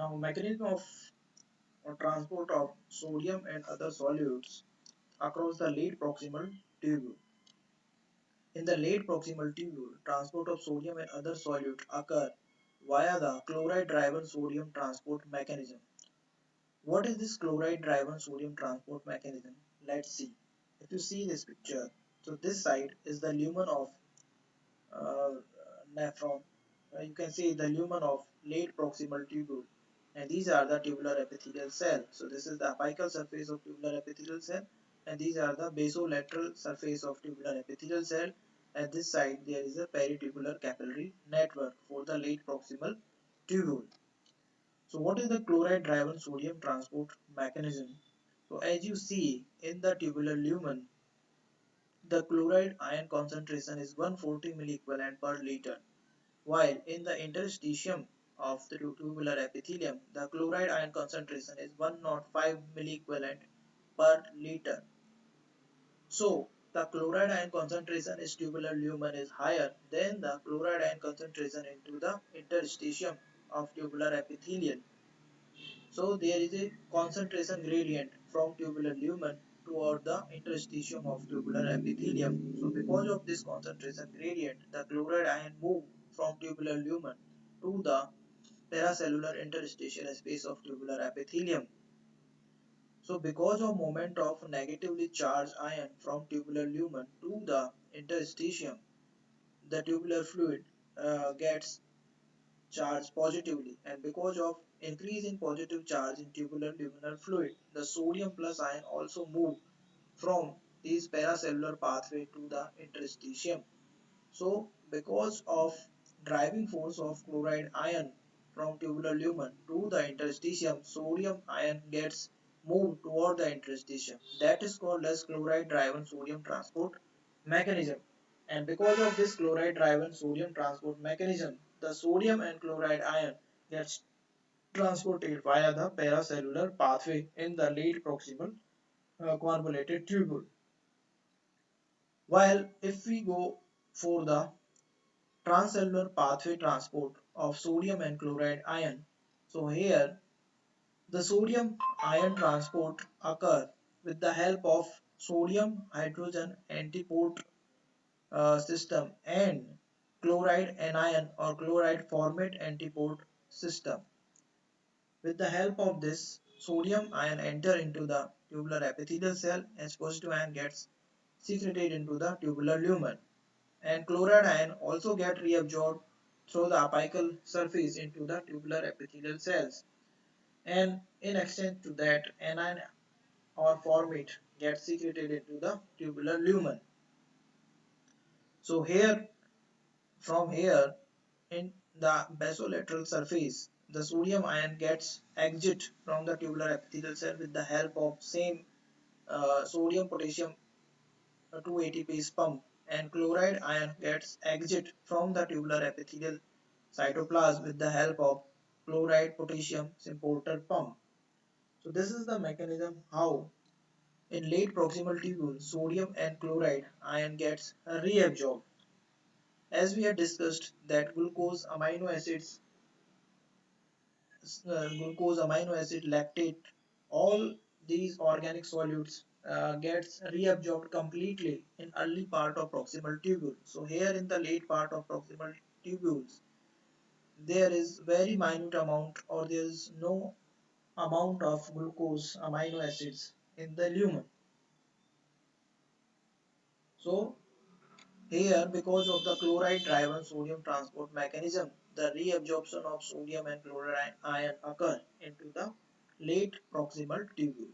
Now, mechanism of or transport of sodium and other solutes across the late proximal tubule. In the late proximal tubule, transport of sodium and other solutes occur via the chloride-driven sodium transport mechanism. What is this chloride-driven sodium transport mechanism? Let's see. If you see this picture, so this side is the lumen of uh, nephron. You can see the lumen of late proximal tubule, and these are the tubular epithelial cell. So this is the apical surface of tubular epithelial cell, and these are the basolateral surface of tubular epithelial cell. At this side, there is a peritubular capillary network for the late proximal tubule. So what is the chloride-driven sodium transport mechanism? So as you see in the tubular lumen, the chloride ion concentration is 140 milliequivalent per liter, while in the interstitium of the tubular epithelium, the chloride ion concentration is 105 milliequivalent per liter. So the chloride ion concentration in tubular lumen is higher than the chloride ion concentration into the interstitium of tubular epithelium. So there is a concentration gradient from tubular lumen toward the interstitium of tubular epithelium. So because of this concentration gradient, the chloride ion move from tubular lumen to the paracellular interstitial space of tubular epithelium. So because of moment of negatively charged ion from tubular lumen to the interstitium, the tubular fluid gets charge positively, and because of increase in positive charge in tubular luminal fluid, the sodium plus ion also move from this paracellular pathway to the interstitium. So because of driving force of chloride ion from tubular lumen to the interstitium, sodium ion gets moved toward the interstitium. That is called as chloride driven sodium transport mechanism. And because of this chloride driven sodium transport mechanism, the sodium and chloride ion gets transported via the paracellular pathway in the late proximal convoluted tubule. While if we go for the transcellular pathway transport of sodium and chloride ion. So here the sodium ion transport occur with the help of sodium hydrogen antiport system and chloride anion or chloride formate antiport system. With the help of this, sodium ion enter into the tubular epithelial cell as positive ion gets secreted into the tubular lumen, and chloride ion also get reabsorbed through the apical surface into the tubular epithelial cells, and in exchange to that anion or formate gets secreted into the tubular lumen. So here, from here, in the basolateral surface, the sodium ion gets exit from the tubular epithelial cell with the help of same sodium potassium 2 ATPase pump, and chloride ion gets exit from the tubular epithelial cytoplasm with the help of chloride potassium symporter pump. So this is the mechanism how in late proximal tubule sodium and chloride ion gets reabsorbed. As we had discussed that glucose, amino acid, lactate, all these organic solutes gets reabsorbed completely in early part of proximal tubule. So here in the late part of proximal tubules, there is very minute amount or there is no amount of glucose amino acids in the lumen. So here, because of the chloride driven sodium transport mechanism, the reabsorption of sodium and chloride ion occur into the late proximal tubule.